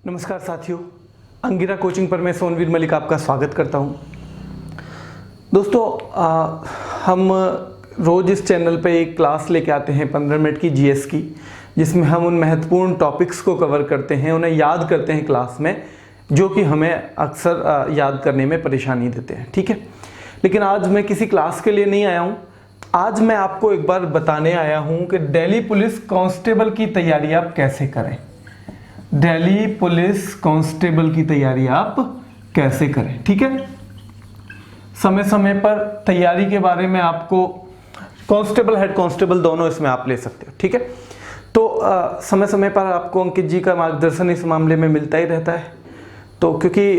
नमस्कार साथियों, अंगिरा कोचिंग पर मैं सोनवीर मलिक आपका स्वागत करता हूं। दोस्तों हम रोज़ इस चैनल पे एक क्लास लेके आते हैं 15 मिनट की जीएस की, जिसमें हम उन महत्वपूर्ण टॉपिक्स को कवर करते हैं, उन्हें याद करते हैं क्लास में, जो कि हमें अक्सर याद करने में परेशानी देते हैं। ठीक है, लेकिन आज मैं किसी क्लास के लिए नहीं आया हूँ। आज मैं आपको एक बार बताने आया हूँ कि दिल्ली पुलिस कांस्टेबल की तैयारी आप कैसे करें। दिल्ली पुलिस कांस्टेबल की तैयारी आप कैसे करें। ठीक है, समय समय पर तैयारी के बारे में आपको कांस्टेबल, हेड कांस्टेबल दोनों इसमें आप ले सकते हो। ठीक है, तो समय समय पर आपको अंकित जी का मार्गदर्शन इस मामले में मिलता ही रहता है। तो क्योंकि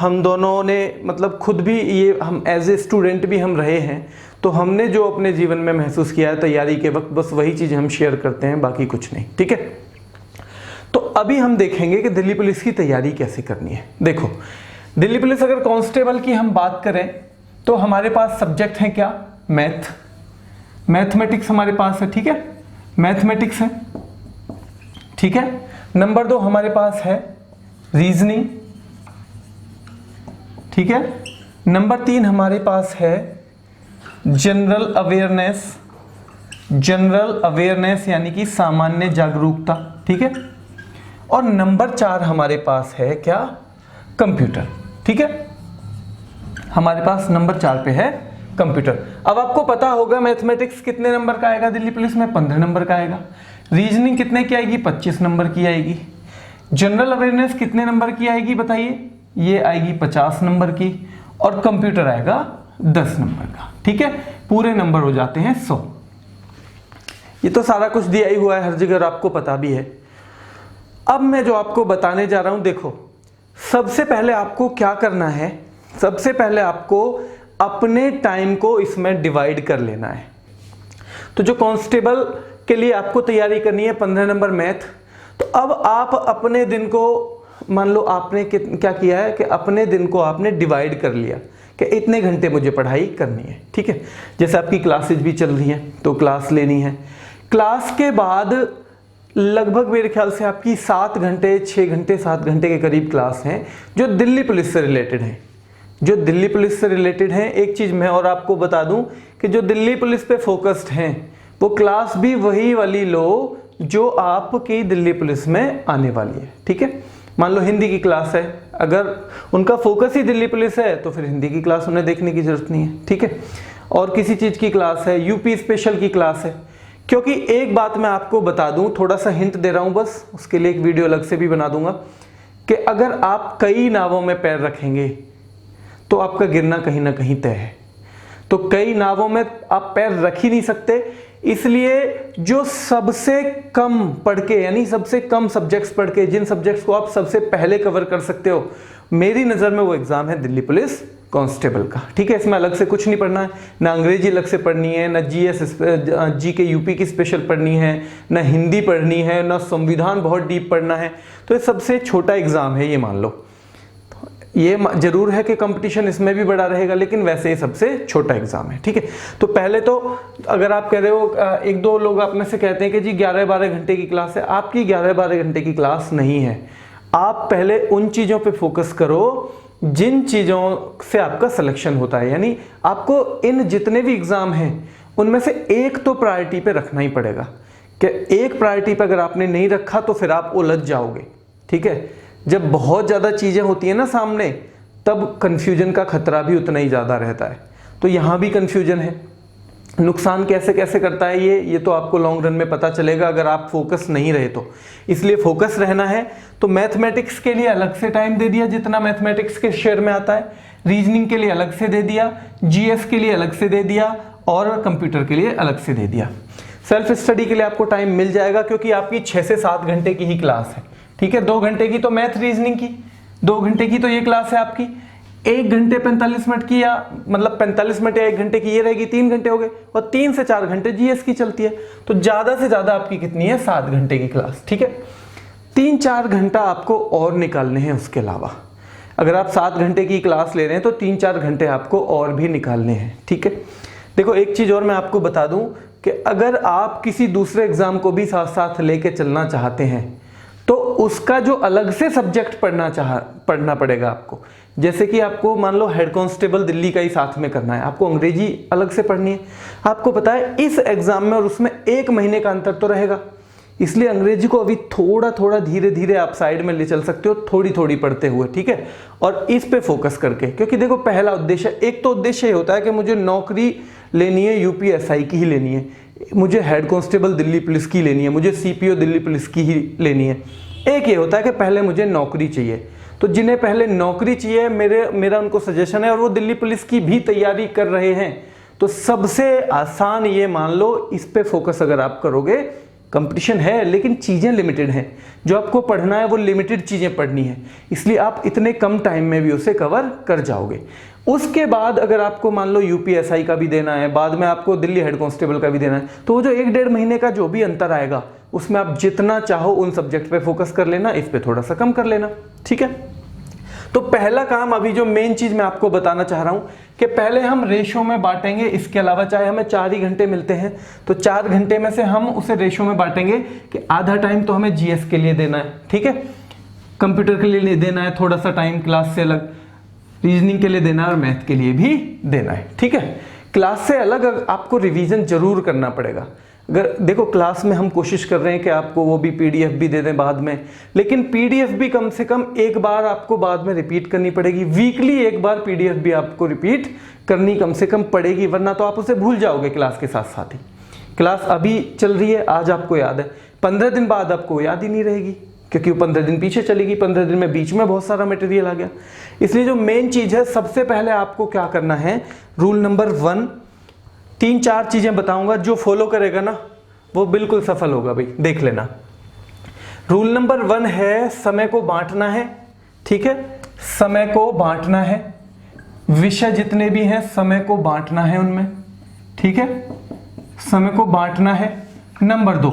हम दोनों ने मतलब खुद भी ये हम एज ए स्टूडेंट भी हम रहे हैं, तो हमने जो अपने जीवन में महसूस किया है तैयारी के वक्त, बस वही चीज़ हम शेयर करते हैं, बाकी कुछ नहीं। ठीक है, तो अभी हम देखेंगे कि दिल्ली पुलिस की तैयारी कैसे करनी है। देखो, दिल्ली पुलिस अगर कांस्टेबल की हम बात करें तो हमारे पास सब्जेक्ट है क्या? मैथमेटिक्स हमारे पास है। ठीक है, मैथमेटिक्स है। ठीक है, नंबर 2 हमारे पास है रीजनिंग। ठीक है, नंबर 3 हमारे पास है जनरल अवेयरनेस यानी कि सामान्य जागरूकता। ठीक है, और नंबर 4 हमारे पास है क्या? कंप्यूटर। ठीक है, हमारे पास नंबर 4 पे है कंप्यूटर। अब आपको पता होगा मैथमेटिक्स कितने नंबर का आएगा दिल्ली पुलिस में? 15 नंबर का आएगा। रीजनिंग कितने की आएगी? 25 नंबर की आएगी। जनरल अवेयरनेस कितने नंबर की आएगी बताइए? ये आएगी 50 नंबर की। और कंप्यूटर आएगा 10 नंबर का। ठीक है, पूरे नंबर हो जाते हैं 100। ये तो सारा कुछ दिया ही हुआ है हर जगह, आपको पता भी है। अब मैं जो आपको बताने जा रहा हूं, देखो, सबसे पहले आपको क्या करना है? सबसे पहले आपको अपने टाइम को इसमें डिवाइड कर लेना है। तो जो कांस्टेबल के लिए आपको तैयारी करनी है 15 नंबर मैथ, तो अब आप अपने दिन को, मान लो आपने क्या किया है कि अपने दिन को आपने डिवाइड कर लिया कि इतने घंटे मुझे पढ़ाई करनी है। ठीक है, जैसे आपकी क्लासेज भी चल रही हैं तो क्लास लेनी है। क्लास के बाद लगभग मेरे ख्याल से आपकी 7 घंटे 6 घंटे 7 घंटे के करीब क्लास हैं जो दिल्ली पुलिस से रिलेटेड हैं। जो दिल्ली पुलिस से रिलेटेड हैं, एक चीज़ मैं और आपको बता दूं कि जो दिल्ली पुलिस पे फोकस्ड हैं वो क्लास भी वही वाली लो जो आपकी दिल्ली पुलिस में आने वाली है। ठीक है, मान लो हिंदी की क्लास है, अगर उनका फोकस ही दिल्ली पुलिस है तो फिर हिंदी की क्लास उन्हें देखने की जरूरत नहीं है। ठीक है, और किसी चीज़ की क्लास है, यूपी स्पेशल की क्लास है। क्योंकि एक बात मैं आपको बता दूं, थोड़ा सा हिंट दे रहा हूं, बस उसके लिए एक वीडियो अलग से भी बना दूंगा, कि अगर आप कई नावों में पैर रखेंगे तो आपका गिरना कहीं ना कहीं तय है। तो कई नावों में आप पैर रख ही नहीं सकते, इसलिए जो सबसे कम पढ़ के, यानी सबसे कम सब्जेक्ट्स पढ़ के, जिन सब्जेक्ट्स को आप सबसे पहले कवर कर सकते हो, मेरी नज़र में वो एग्ज़ाम है दिल्ली पुलिस कांस्टेबल का। ठीक है, इसमें अलग से कुछ नहीं पढ़ना है, ना अंग्रेजी अलग से पढ़नी है, ना जी के यूपी की स्पेशल पढ़नी है, ना हिंदी पढ़नी है, ना संविधान बहुत डीप पढ़ना है। तो ये सबसे छोटा एग्ज़ाम है, ये मान लो। ये जरूर है कि कंपटीशन इसमें भी बड़ा रहेगा, लेकिन वैसे ये सबसे छोटा एग्जाम है। ठीक है, तो पहले तो अगर आप कह रहे हो, एक दो लोग आप में से कहते हैं कि जी 11-12 घंटे की क्लास है, आपकी 11-12 घंटे की क्लास नहीं है। आप पहले उन चीज़ों पे फोकस करो जिन चीज़ों से आपका सिलेक्शन होता है, यानी आपको इन जितने भी एग्ज़ाम हैं उनमें से एक तो प्रायोरिटी पे रखना ही पड़ेगा, कि एक प्रायोरिटी पे अगर आपने नहीं रखा तो फिर आप उलझ जाओगे। ठीक है, जब बहुत ज़्यादा चीज़ें होती हैं ना सामने, तब कन्फ्यूजन का खतरा भी उतना ही ज़्यादा रहता है। तो यहाँ भी कन्फ्यूजन है। नुकसान कैसे कैसे करता है ये तो आपको लॉन्ग रन में पता चलेगा अगर आप फोकस नहीं रहे तो। इसलिए फोकस रहना है। तो मैथमेटिक्स के लिए अलग से टाइम दे दिया जितना मैथमेटिक्स के शेयर में आता है, रीजनिंग के लिए अलग से दे दिया, जीएस के लिए अलग से दे दिया, और कंप्यूटर के लिए अलग से दे दिया। सेल्फ स्टडी के लिए आपको टाइम मिल जाएगा, क्योंकि आपकी 6 से 7 घंटे की ही क्लास है। ठीक है, 2 घंटे की तो मैथ रीजनिंग की, 2 घंटे की तो ये क्लास है आपकी, 1 घंटे 45 मिनट की, या मतलब 45 मिनट या 1 घंटे की ये रहेगी, 3 घंटे हो गए, और 3 से 4 घंटे जीएस की चलती है। तो ज़्यादा से ज़्यादा आपकी कितनी है? 7 घंटे की क्लास। ठीक है, 3-4 घंटा आपको और निकालने हैं। उसके अलावा अगर आप 7 घंटे की क्लास ले रहे हैं तो 3-4 घंटे आपको और भी निकालने हैं। ठीक है, देखो एक चीज़ और मैं आपको बता दूं कि अगर आप किसी दूसरे एग्ज़ाम को भी साथ साथ लेके चलना चाहते हैं तो उसका जो अलग से सब्जेक्ट पढ़ना पड़ेगा आपको। जैसे कि आपको मान लो हेड कांस्टेबल दिल्ली का ही साथ में करना है, आपको अंग्रेजी अलग से पढ़नी है। आपको पता है इस एग्जाम में और उसमें 1 महीने का अंतर तो रहेगा, इसलिए अंग्रेजी को अभी थोड़ा थोड़ा धीरे धीरे आप साइड में ले चल सकते हो, थोड़ी थोड़ी पढ़ते हुए, ठीक है। और इस पे फोकस करके, क्योंकि देखो पहला उद्देश्य, एक तो उद्देश्य ये होता है कि मुझे नौकरी लेनी है यूपीएसआई की ही लेनी है, मुझे हेड कांस्टेबल दिल्ली पुलिस की लेनी है, मुझे सीपीओ दिल्ली पुलिस की ही लेनी है। एक ये होता है कि पहले मुझे नौकरी चाहिए। तो जिन्हें पहले नौकरी चाहिए, मेरा उनको सजेशन है, और वो दिल्ली पुलिस की भी तैयारी कर रहे हैं, तो सबसे आसान ये मान लो, इस पे फोकस अगर आप करोगे, कंपटीशन है लेकिन चीज़ें लिमिटेड हैं, जो आपको पढ़ना है वो लिमिटेड चीज़ें पढ़नी है, इसलिए आप इतने कम टाइम में भी उसे कवर कर जाओगे। उसके बाद अगर आपको मान लो यूपीएसआई का भी देना है, बाद में आपको दिल्ली हेड कांस्टेबल का भी देना है, तो वो जो 1-1.5 महीने का जो भी अंतर आएगा, उसमें आप जितना चाहो उन सब्जेक्ट पे फोकस कर लेना, इस पे थोड़ा सा कम कर लेना, ठीक है। तो पहला काम, अभी जो मेन चीज मैं आपको बताना चाह रहा हूं कि पहले हम रेशो में बांटेंगे। इसके अलावा चाहे हमें 4 ही घंटे मिलते हैं, तो 4 घंटे में से हम उसे रेशो में बांटेंगे कि आधा टाइम तो हमें जीएस के लिए देना है, ठीक है, कंप्यूटर के लिए देना है थोड़ा सा टाइम, क्लास से अलग रीजनिंग के लिए देना है, और मैथ के लिए भी देना है, ठीक है। क्लास से अलग आपको रिवीजन जरूर करना पड़ेगा। अगर देखो क्लास में हम कोशिश कर रहे हैं कि आपको वो भी पीडीएफ भी दे दें बाद में, लेकिन पीडीएफ भी कम से कम एक बार आपको बाद में रिपीट करनी पड़ेगी, वीकली एक बार पीडीएफ भी आपको रिपीट करनी कम से कम पड़ेगी, वरना तो आप उसे भूल जाओगे क्लास के साथ साथ ही। क्लास अभी चल रही है, आज आपको याद है, 15 दिन बाद आपको याद ही नहीं रहेगी, क्योंकि वो 15 दिन पीछे चलेगी, 15 दिन में बीच में बहुत सारा मटेरियल आ गया। इसलिए जो मेन चीज है, सबसे पहले आपको क्या करना है, रूल नंबर 1, 3-4 चीजें बताऊंगा, जो फॉलो करेगा ना वो बिल्कुल सफल होगा भाई, देख लेना। रूल नंबर 1 है समय को बांटना है, ठीक है, समय को बांटना है, विषय जितने भी हैं समय को बांटना है उनमें, ठीक है, समय को बांटना है। नंबर 2,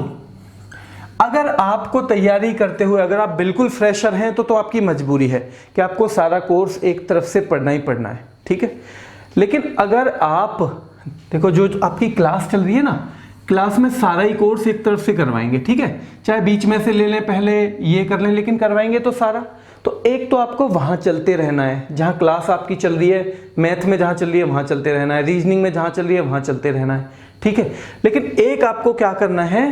अगर आपको तैयारी करते हुए, अगर आप बिल्कुल फ्रेशर हैं तो आपकी मजबूरी है कि आपको सारा कोर्स एक तरफ से पढ़ना ही पढ़ना है, ठीक है। लेकिन अगर आप देखो, जो आपकी क्लास चल रही है ना, क्लास में सारा ही कोर्स एक तरफ से करवाएंगे, ठीक है, चाहे बीच में से ले लें, पहले ये कर लें, लेकिन करवाएंगे तो सारा। तो एक तो आपको वहां चलते रहना है जहां क्लास आपकी चल रही है, मैथ में जहां चल रही है वहां चलते रहना है, रीजनिंग में जहां चल रही है वहां चलते रहना है, ठीक है। लेकिन एक आपको क्या करना है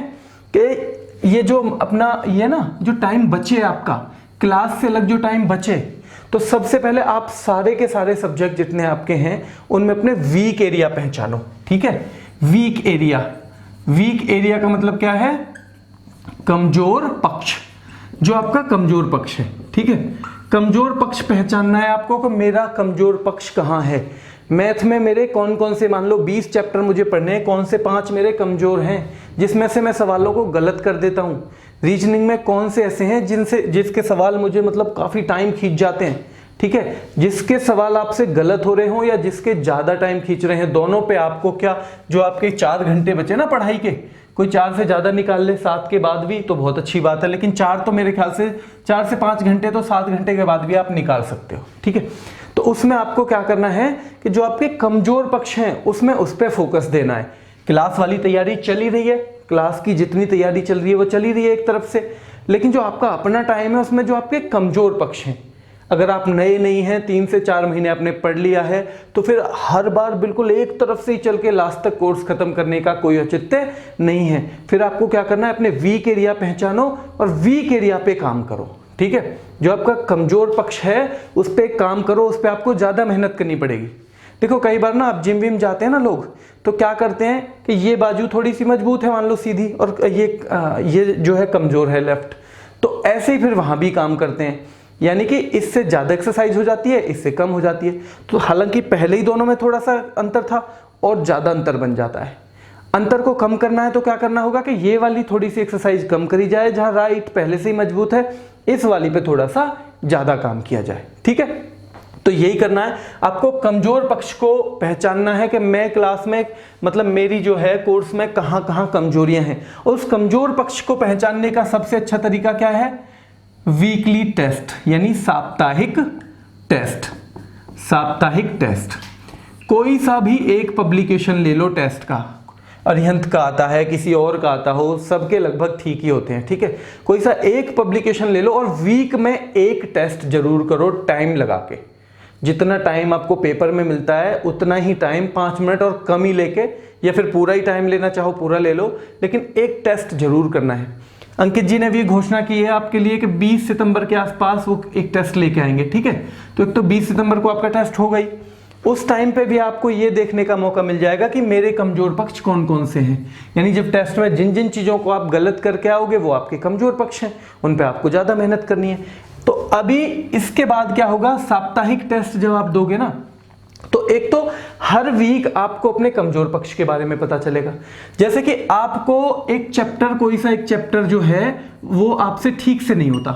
कि ये जो अपना ये ना जो टाइम बचे आपका, क्लास से अलग जो टाइम बचे, तो सबसे पहले आप सारे के सारे सब्जेक्ट जितने आपके हैं उनमें अपने वीक एरिया पहचानो, ठीक है। वीक एरिया, वीक एरिया का मतलब क्या है, कमजोर पक्ष, जो आपका कमजोर पक्ष है, ठीक है। कमजोर पक्ष पहचानना है आपको कि मेरा कमजोर पक्ष कहां है। मैथ में मेरे कौन कौन से, मान लो 20 चैप्टर मुझे पढ़ने हैं, कौन से 5 मेरे कमजोर हैं जिसमें से मैं सवालों को गलत कर देता हूं। रीजनिंग में कौन से ऐसे हैं जिसके सवाल मुझे मतलब काफी टाइम खींच जाते हैं, ठीक है, जिसके सवाल आपसे गलत हो रहे हो या जिसके ज्यादा टाइम खींच रहे हैं, दोनों पे आपको क्या, जो आपके 4 घंटे बचे ना पढ़ाई के, कोई 4 से ज्यादा निकाल ले 7 के बाद भी तो बहुत अच्छी बात है, लेकिन 4 तो मेरे ख्याल से 4 से 5 घंटे तो 7 घंटे के बाद भी आप निकाल सकते हो, ठीक है। तो उसमें आपको क्या करना है कि जो आपके कमजोर पक्ष हैं उसमें उस पर फोकस देना है। क्लास वाली तैयारी चल ही रही है, क्लास की जितनी तैयारी चल रही है वो चल ही रही है एक तरफ से, लेकिन जो आपका अपना टाइम है उसमें जो आपके कमजोर पक्ष हैं, अगर आप नए नहीं हैं, 3 से 4 महीने आपने पढ़ लिया है, तो फिर हर बार बिल्कुल एक तरफ से ही चल के लास्ट तक कोर्स खत्म करने का कोई औचित्य नहीं है। फिर आपको क्या करना है, अपने वीक एरिया पहचानो और वीक एरिया पे काम करो, ठीक है। जो आपका कमजोर पक्ष है उस पर काम करो, उस पर आपको ज्यादा मेहनत करनी पड़ेगी। देखो कई बार ना आप जिम विम जाते हैं ना लोग, तो क्या करते हैं कि ये बाजू थोड़ी सी मजबूत है मान लो सीधी, और ये जो है कमजोर है लेफ्ट, तो ऐसे ही फिर वहां भी काम करते हैं, यानी कि इससे ज्यादा एक्सरसाइज हो जाती है, इससे कम हो जाती है। तो हालांकि पहले ही दोनों में थोड़ा सा अंतर था और ज्यादा अंतर बन जाता है। अंतर को कम करना है तो क्या करना होगा कि ये वाली थोड़ी सी एक्सरसाइज कम करी जाए, जहां राइट पहले से ही मजबूत है, इस वाली पे थोड़ा सा ज्यादा काम किया जाए, ठीक है। तो यही करना है आपको, कमजोर पक्ष को पहचानना है कि मैं क्लास में, मतलब मेरी जो है कोर्स में कहां कहां कमजोरियां हैं, और उस कमजोर पक्ष को पहचानने का सबसे अच्छा तरीका क्या है, वीकली टेस्ट, यानी साप्ताहिक टेस्ट। साप्ताहिक टेस्ट, कोई सा भी एक पब्लिकेशन ले लो टेस्ट का, अरिहंत का आता है, किसी और का आता हो, सबके लगभग ठीक ही होते हैं, ठीक है। कोई सा एक पब्लिकेशन ले लो और वीक में एक टेस्ट जरूर करो टाइम लगा के। जितना टाइम आपको पेपर में मिलता है उतना ही टाइम, 5 मिनट और कम ही लेके, या फिर पूरा ही टाइम लेना चाहो पूरा ले लो, लेकिन एक टेस्ट जरूर करना है। अंकित जी ने भी घोषणा की है आपके लिए कि 20 सितंबर के आसपास वो एक टेस्ट लेके आएंगे, ठीक है। तो एक तो 20 सितंबर को आपका टेस्ट हो गई, उस टाइम पे भी आपको ये देखने का मौका मिल जाएगा कि मेरे कमजोर पक्ष कौन कौन से हैं। यानी जब टेस्ट में जिन जिन चीज़ों को आप गलत करके आओगे वो आपके कमजोर पक्ष हैं, उन पे आपको ज़्यादा मेहनत करनी है। तो अभी इसके बाद क्या होगा, साप्ताहिक टेस्ट जब आप दोगे ना, तो एक तो हर वीक आपको अपने कमजोर पक्ष के बारे में पता चलेगा। जैसे कि आपको एक चैप्टर, कोई सा एक चैप्टर जो है वो आपसे ठीक से नहीं होता,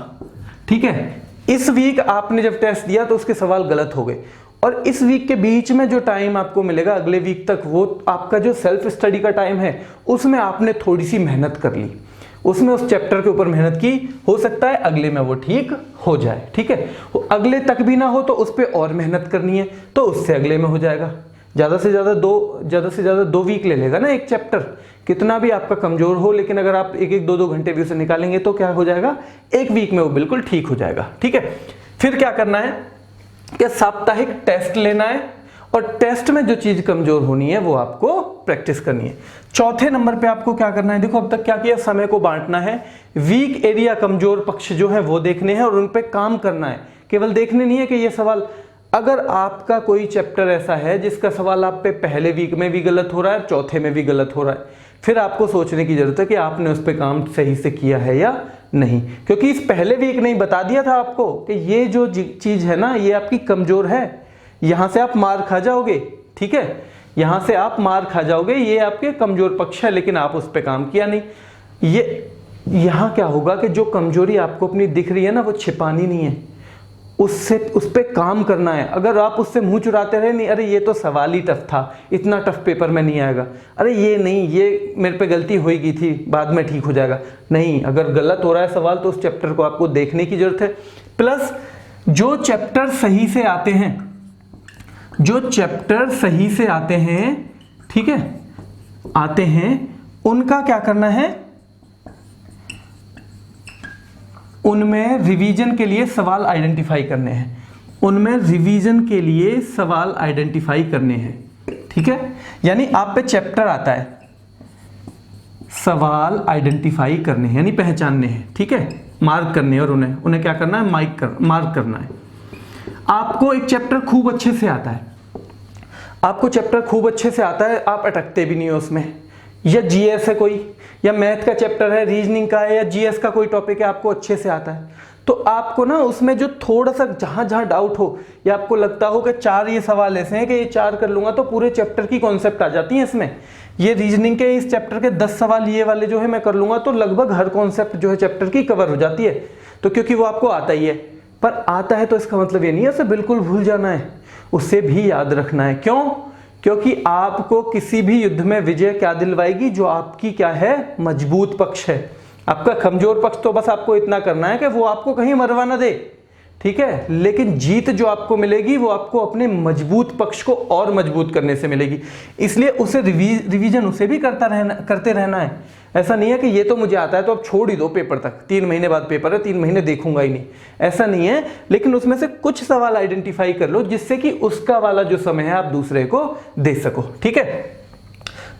ठीक है। इस वीक आपने जब टेस्ट दिया तो उसके सवाल गलत हो गए, और इस वीक के बीच में जो टाइम आपको मिलेगा अगले वीक तक, वो आपका जो सेल्फ स्टडी का टाइम है, उसमें आपने थोड़ी सी मेहनत कर ली, उसमें उस चैप्टर के ऊपर मेहनत की, हो सकता है अगले में वो ठीक हो जाए, ठीक है। अगले तक भी ना हो तो उस पर और मेहनत करनी है, तो उससे अगले में हो जाएगा। ज़्यादा से ज़्यादा 2 वीक ले लेगा ना एक चैप्टर, कितना भी आपका कमजोर हो, लेकिन अगर आप 1-1, 2-2 घंटे भी उसे निकालेंगे तो क्या हो जाएगा, एक वीक में वो बिल्कुल ठीक हो जाएगा, ठीक है। फिर क्या करना है कि साप्ताहिक टेस्ट लेना है, और टेस्ट में जो चीज कमजोर होनी है वो आपको प्रैक्टिस करनी है। चौथे नंबर पे आपको क्या करना है, देखो अब तक क्या किया, समय को बांटना है, वीक एरिया कमजोर पक्ष जो है वो देखने हैं और उन पे काम करना है। केवल देखने नहीं है कि ये सवाल, अगर आपका कोई चैप्टर ऐसा है जिसका सवाल आप पे पहले वीक में भी गलत हो रहा है, चौथे में भी गलत हो रहा है, फिर आपको सोचने की जरूरत है कि आपने उस पर काम सही से किया है या नहीं। क्योंकि इस पहले वीक नहीं बता दिया था आपको कि ये जो चीज है ना ये आपकी कमजोर है, यहां से आप मार खा जाओगे, ठीक है, यहां से आप मार खा जाओगे, ये आपके कमजोर पक्ष है, लेकिन आप उस पर काम किया नहीं। ये यहां क्या होगा कि जो कमजोरी आपको अपनी दिख रही है ना वो छिपानी नहीं है, उससे उस पर काम करना है। अगर आप उससे मुंह चुराते रहे, नहीं अरे ये तो सवाल ही टफ था, इतना टफ पेपर में नहीं आएगा, अरे ये नहीं, ये मेरे पे गलती हो गई थी, बाद में ठीक हो जाएगा, नहीं, अगर गलत हो रहा है सवाल तो उस चैप्टर को आपको देखने की जरूरत है। प्लस जो चैप्टर सही से आते हैं, जो चैप्टर सही से आते हैं, ठीक है, आते हैं, उनका क्या करना है, उनमें रिवीजन के लिए सवाल आइडेंटिफाई करने हैं, उनमें रिवीजन के लिए सवाल आइडेंटिफाई करने हैं, ठीक है। यानी आप पे चैप्टर आता है, सवाल आइडेंटिफाई करने हैं यानी पहचानने हैं, ठीक है, मार्क करने, और उन्हें क्या करना है, मार्क करना है। आपको एक चैप्टर खूब अच्छे से आता है, आपको चैप्टर खूब अच्छे से आता है, आप अटकते भी नहीं हो उसमें, या जीएस है कोई, या मैथ का चैप्टर है, रीजनिंग का है, या जीएस का कोई टॉपिक है, आपको अच्छे से आता है, तो आपको ना उसमें जो थोड़ा सा जहां जहां डाउट हो, या आपको लगता हो कि 4 ये सवाल ऐसे हैं कि ये 4 कर लूंगा तो पूरे चैप्टर की कॉन्सेप्ट आ जाती है इसमें, ये रीजनिंग के इस चैप्टर के 10 सवाल ये वाले जो है मैं कर लूंगा तो लगभग हर कॉन्सेप्ट जो है चैप्टर की कवर हो जाती है, तो क्योंकि वो आपको आता ही है। पर आता है तो इसका मतलब ये नहीं है उसे बिल्कुल भूल जाना है, उसे भी याद रखना है। क्यों? क्योंकि आपको किसी भी युद्ध में विजय क्या दिलवाएगी, जो आपकी क्या है, मजबूत पक्ष है। आपका कमजोर पक्ष तो बस आपको इतना करना है कि वो आपको कहीं मरवा ना दे, ठीक है, लेकिन जीत जो आपको मिलेगी वो आपको अपने मजबूत पक्ष को और मजबूत करने से मिलेगी। इसलिए उसे रिवीजन उसे भी करते रहना है। ऐसा नहीं है कि ये तो मुझे आता है तो अब छोड़ ही दो पेपर तक, 3 महीने बाद पेपर है, 3 महीने देखूंगा ही नहीं, ऐसा नहीं है। लेकिन उसमें से कुछ सवाल आइडेंटिफाई कर लो जिससे कि उसका वाला जो समय है आप दूसरे को दे सको, ठीक है।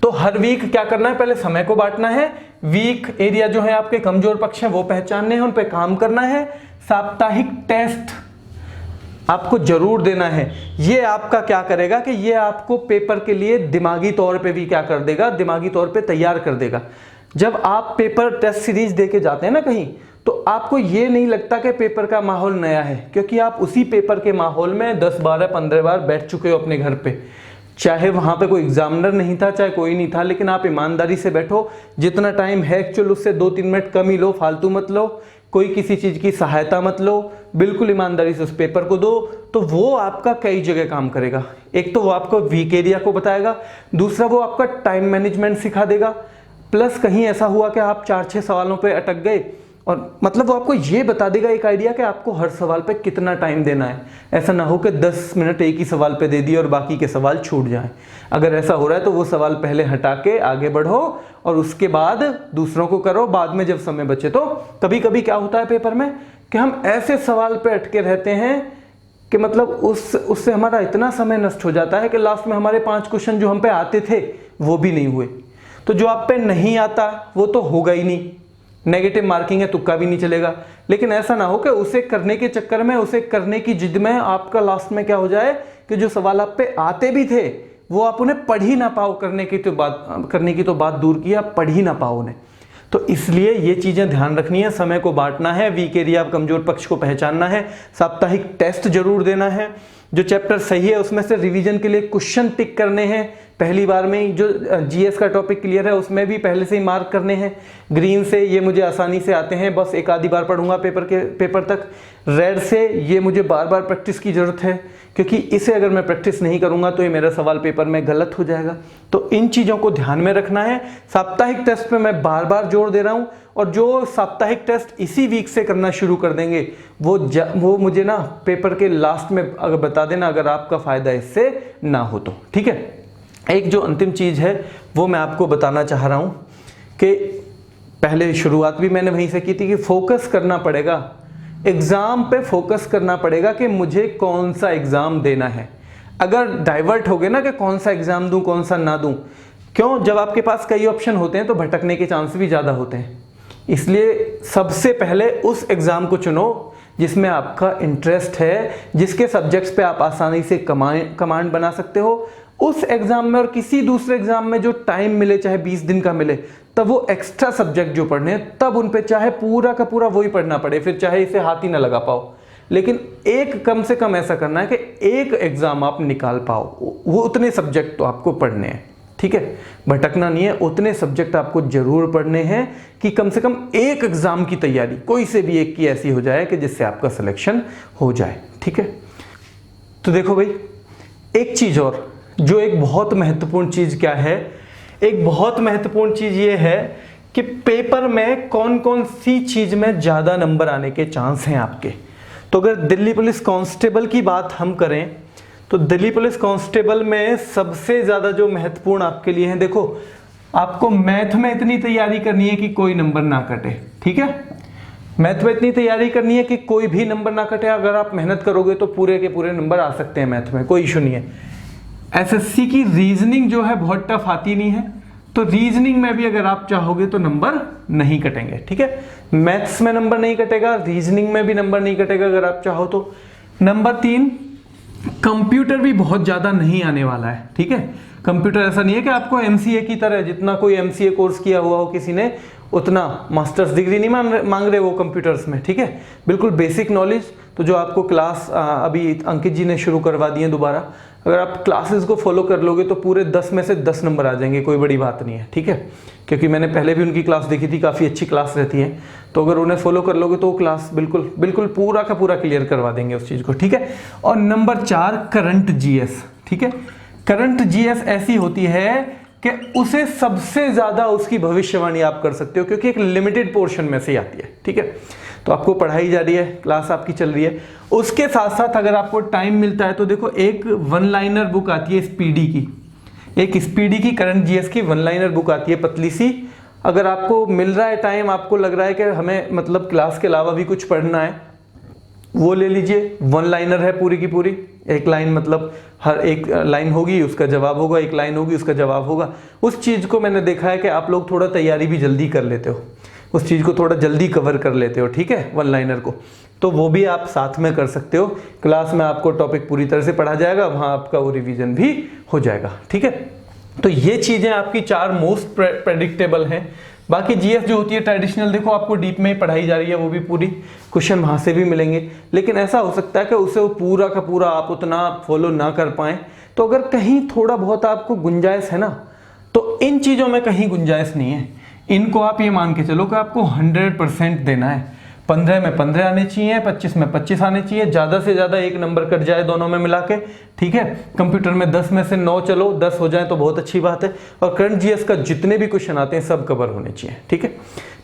तो हर वीक क्या करना है, पहले समय को बांटना है, वीक एरिया जो है आपके कमजोर पक्ष है वो पहचानने हैं, उन पे काम करना है, साप्ताहिक टेस्ट आपको जरूर देना है। ये आपका क्या करेगा कि ये आपको पेपर के लिए दिमागी तौर पे भी क्या कर देगा, दिमागी तौर पे तैयार कर देगा। जब आप पेपर टेस्ट सीरीज देके जाते हैं ना कहीं, तो आपको ये नहीं लगता कि पेपर का माहौल नया है, क्योंकि आप उसी पेपर के माहौल में 10, 12, 15 बार बैठ चुके हो अपने घर पे। चाहे वहां पे कोई एग्जामिनर नहीं था, चाहे कोई नहीं था, लेकिन आप ईमानदारी से बैठो, जितना टाइम है एक्चुअल उससे 2-3 मिनट कम ही लो, फालतू मत लो, कोई किसी चीज की सहायता मत लो, बिल्कुल ईमानदारी से उस पेपर को दो, तो वो आपका कई जगह काम करेगा। एक तो वो आपको वीक एरिया को बताएगा, दूसरा वो आपका टाइम मैनेजमेंट सिखा देगा। प्लस कहीं ऐसा हुआ कि आप 4-6 सवालों पे अटक गए और मतलब वो आपको ये बता देगा एक आइडिया कि आपको हर सवाल पे कितना टाइम देना है। ऐसा ना हो कि 10 मिनट एक ही सवाल पे दे दिए और बाकी के सवाल छूट जाएं। अगर ऐसा हो रहा है तो वो सवाल पहले हटा के आगे बढ़ो और उसके बाद दूसरों को करो, बाद में जब समय बचे तो। कभी कभी क्या होता है पेपर में कि हम ऐसे सवाल पे अटके रहते हैं कि मतलब उससे हमारा इतना समय नष्ट हो जाता है कि लास्ट में हमारे 5 क्वेश्चन जो हम पे आते थे वो भी नहीं हुए। तो जो आप पे नहीं आता वो तो होगा ही नहीं, नेगेटिव मार्किंग है, तुक्का भी नहीं चलेगा। लेकिन ऐसा ना हो कि उसे करने के चक्कर में, उसे करने की जिद में आपका लास्ट में क्या हो जाए कि जो सवाल आप पे आते भी थे वो आप उन्हें पढ़ ही ना पाओ। करने की तो बात दूर की, आप पढ़ ही ना पाओ उन्हें। तो इसलिए ये चीज़ें ध्यान रखनी है, समय को बांटना है, वीक एरिया कमजोर पक्ष को पहचानना है, साप्ताहिक टेस्ट जरूर देना है, जो चैप्टर सही है उसमें से रिवीजन के लिए क्वेश्चन टिक करने हैं पहली बार में ही, जो जीएस का टॉपिक क्लियर है उसमें भी पहले से ही मार्क करने हैं। ग्रीन से ये मुझे आसानी से आते हैं, बस एक आधी बार पढ़ूंगा पेपर तक। रेड से ये मुझे बार बार प्रैक्टिस की जरूरत है, क्योंकि इसे अगर मैं प्रैक्टिस नहीं करूंगा तो ये मेरा सवाल पेपर में गलत हो जाएगा। तो इन चीज़ों को ध्यान में रखना है। साप्ताहिक टेस्ट पे मैं बार बार जोर दे रहा हूँ, और जो साप्ताहिक टेस्ट इसी वीक से करना शुरू कर देंगे वो मुझे ना पेपर के लास्ट में अगर बता देना, अगर आपका फ़ायदा इससे ना हो तो। ठीक है। एक जो अंतिम चीज़ है वो मैं आपको बताना चाह रहा हूँ कि पहले शुरुआत भी मैंने वहीं से की थी कि फोकस करना पड़ेगा, एग्ज़ाम पे फोकस करना पड़ेगा कि मुझे कौन सा एग्ज़ाम देना है। अगर डाइवर्ट हो गए ना कि कौन सा एग्ज़ाम दूं कौन सा ना दूं, क्यों, जब आपके पास कई ऑप्शन होते हैं तो भटकने के चांस भी ज़्यादा होते हैं। इसलिए सबसे पहले उस एग्ज़ाम को चुनो जिसमें आपका इंटरेस्ट है, जिसके सब्जेक्ट्स पे आप आसानी से कमांड बना सकते हो। उस एग्ज़ाम में और किसी दूसरे एग्ज़ाम में जो टाइम मिले, चाहे 20 दिन का मिले, तब वो एक्स्ट्रा सब्जेक्ट जो पढ़ने हैं तब उन पे चाहे पूरा का पूरा वही पढ़ना पड़े, फिर चाहे इसे हाथ ही ना लगा पाओ, लेकिन एक कम से कम ऐसा करना है कि एक एग्ज़ाम आप निकाल पाओ। वो उतने सब्जेक्ट तो आपको पढ़ने हैं। ठीक है, भटकना नहीं है, उतने सब्जेक्ट आपको जरूर पढ़ने हैं कि कम से कम एक एग्ज़ाम की तैयारी कोई से भी एक की ऐसी हो जाए कि जिससे आपका सिलेक्शन हो जाए। ठीक है। तो देखो भाई, एक चीज़ और, जो एक बहुत महत्वपूर्ण चीज़ क्या है, एक बहुत महत्वपूर्ण चीज़ ये है कि पेपर में कौन कौन सी चीज़ में ज़्यादा नंबर आने के चांस हैं आपके। तो अगर दिल्ली पुलिस कांस्टेबल की बात हम करें तो दिल्ली पुलिस कांस्टेबल में सबसे ज़्यादा जो महत्वपूर्ण आपके लिए है, देखो आपको मैथ में इतनी तैयारी करनी है कि कोई नंबर ना कटे। ठीक है, मैथ में इतनी तैयारी करनी है कि कोई भी नंबर ना कटे। अगर आप मेहनत करोगे तो पूरे के पूरे नंबर आ सकते हैं मैथ में, कोई इशू नहीं है। एसएससी की रीजनिंग जो है बहुत टफ आती नहीं है, तो रीजनिंग में भी अगर आप चाहोगे तो नंबर नहीं कटेंगे। ठीक है, मैथ्स में नंबर नहीं कटेगा, रीजनिंग में भी नंबर नहीं कटेगा अगर आप चाहो तो। नंबर 3, कंप्यूटर भी बहुत ज़्यादा नहीं आने वाला है। ठीक है, कंप्यूटर ऐसा नहीं है कि आपको एमसीए की तरह, जितना कोई एमसीए कोर्स किया हुआ हो किसी ने, उतना मास्टर्स डिग्री नहीं मांग रहे वो कंप्यूटर्स में। ठीक है, बिल्कुल बेसिक नॉलेज। तो जो आपको क्लास अभी अंकित जी ने शुरू करवा दी है दोबारा, अगर आप क्लासेस को फॉलो कर लोगे तो पूरे 10 में से 10 नंबर आ जाएंगे, कोई बड़ी बात नहीं है। ठीक है, क्योंकि मैंने पहले भी उनकी क्लास देखी थी, काफ़ी अच्छी क्लास रहती है। तो अगर उन्हें फॉलो कर लोगे तो वो क्लास बिल्कुल बिल्कुल पूरा का पूरा क्लियर करवा देंगे उस चीज़ को। ठीक है, और नंबर 4, करंट जीएस। ठीक है, करंट जीएस ऐसी होती है कि उसे सबसे ज़्यादा उसकी भविष्यवाणी आप कर सकते हो, क्योंकि एक लिमिटेड पोर्शन में से आती है। ठीक है, तो आपको पढ़ाई जा रही है, क्लास आपकी चल रही है, उसके साथ साथ अगर आपको टाइम मिलता है तो देखो एक 1 लाइनर बुक आती है स्पीडी की, एक स्पीडी की करंट जीएस की 1 लाइनर बुक आती है पतली सी। अगर आपको मिल रहा है टाइम, आपको लग रहा है कि हमें मतलब क्लास के अलावा भी कुछ पढ़ना है, वो ले लीजिए। 1 लाइनर है पूरी की पूरी, एक लाइन मतलब हर एक लाइन होगी उसका जवाब होगा, एक लाइन होगी उसका जवाब होगा। उस चीज़ को मैंने देखा है कि आप लोग थोड़ा तैयारी भी जल्दी कर लेते हो, उस चीज़ को थोड़ा जल्दी कवर कर लेते हो। ठीक है, 1 लाइनर को, तो वो भी आप साथ में कर सकते हो। क्लास में आपको टॉपिक पूरी तरह से पढ़ा जाएगा, वहाँ आपका वो रिवीजन भी हो जाएगा। ठीक है, तो ये चीज़ें आपकी 4 मोस्ट प्रेडिक्टेबल हैं। बाकी जीएस जो होती है ट्रेडिशनल, देखो आपको डीप में ही पढ़ाई जा रही है, वो भी पूरी क्वेश्चन वहाँ से भी मिलेंगे, लेकिन ऐसा हो सकता है कि उसे वो पूरा का पूरा आप उतना फॉलो ना कर पाएँ। तो अगर कहीं थोड़ा बहुत आपको गुंजाइश है ना, तो इन चीज़ों में कहीं गुंजाइश नहीं है। इनको आप ये मान के चलो कि आपको 100% देना है। 15 में 15 आने चाहिए, 25 में 25 आने चाहिए, ज़्यादा से ज़्यादा एक नंबर कट जाए दोनों में मिला के, ठीक है। कंप्यूटर में 10 में से 9 चलो 10 हो जाए तो बहुत अच्छी बात है। और करंट जीएस का जितने भी क्वेश्चन आते हैं सब कवर होने चाहिए, ठीक है।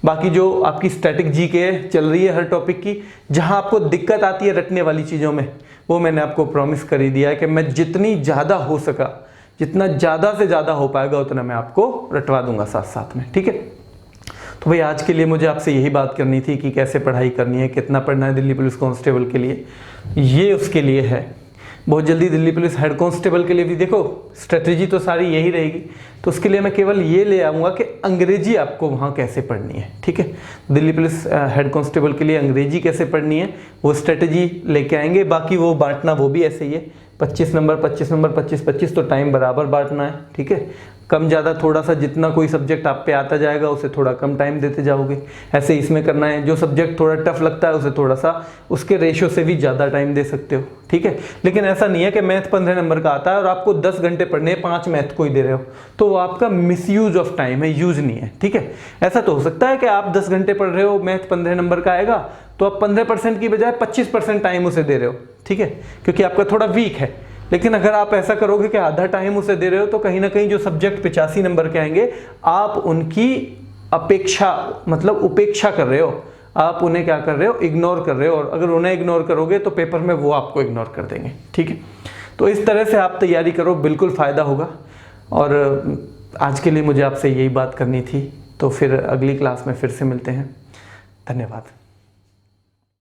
बाकी जो आपकी स्टैटिक जीके चल रही है हर टॉपिक की, जहाँ आपको दिक्कत आती है रटने वाली चीज़ों में, वो मैंने आपको प्रॉमिस कर ही दिया है कि मैं जितनी ज़्यादा हो सका, जितना ज़्यादा से ज़्यादा हो पाएगा उतना मैं आपको रटवा दूंगा साथ साथ में, ठीक है। तो भाई आज के लिए मुझे आपसे यही बात करनी थी कि कैसे पढ़ाई करनी है, कितना पढ़ना है दिल्ली पुलिस कांस्टेबल के लिए, ये उसके लिए है। बहुत जल्दी दिल्ली पुलिस हेड कांस्टेबल के लिए भी देखो स्ट्रेटजी तो सारी यही रहेगी, तो उसके लिए मैं केवल ये ले आऊँगा कि अंग्रेजी आपको वहाँ कैसे पढ़नी है, ठीक है। दिल्ली पुलिस हेड कांस्टेबल के लिए अंग्रेजी कैसे पढ़नी है वो स्ट्रेटजी लेके आएंगे। बाकी वो बांटना वो भी ऐसे ही है, 25 नंबर 25 नंबर 25 25, तो टाइम बराबर बांटना है, ठीक है। कम ज़्यादा थोड़ा सा जितना कोई सब्जेक्ट आप पे आता जाएगा उसे थोड़ा कम टाइम देते जाओगे, ऐसे इसमें करना है। जो सब्जेक्ट थोड़ा टफ लगता है उसे थोड़ा सा उसके रेशियो से भी ज़्यादा टाइम दे सकते हो, ठीक है। लेकिन ऐसा नहीं है कि मैथ 15 नंबर का आता है और आपको 10 घंटे पढ़ने 5 मैथ को ही दे रहे हो, तो वो आपका मिसयूज ऑफ टाइम है, यूज नहीं है, ठीक है। ऐसा तो हो सकता है कि आप 10 घंटे पढ़ रहे हो, मैथ 15 नंबर का आएगा, तो आप 15% की बजाय 25% टाइम उसे दे रहे हो, ठीक है, क्योंकि आपका थोड़ा वीक है। लेकिन अगर आप ऐसा करोगे कि आधा टाइम उसे दे रहे हो, तो कहीं ना कहीं जो सब्जेक्ट 85 नंबर के आएंगे आप उनकी अपेक्षा मतलब उपेक्षा कर रहे हो, आप उन्हें क्या कर रहे हो, इग्नोर कर रहे हो। और अगर उन्हें इग्नोर करोगे तो पेपर में वो आपको इग्नोर कर देंगे, ठीक है। तो इस तरह से आप तैयारी करो, बिल्कुल फ़ायदा होगा। और आज के लिए मुझे आपसे यही बात करनी थी, तो फिर अगली क्लास में फिर से मिलते हैं। धन्यवाद।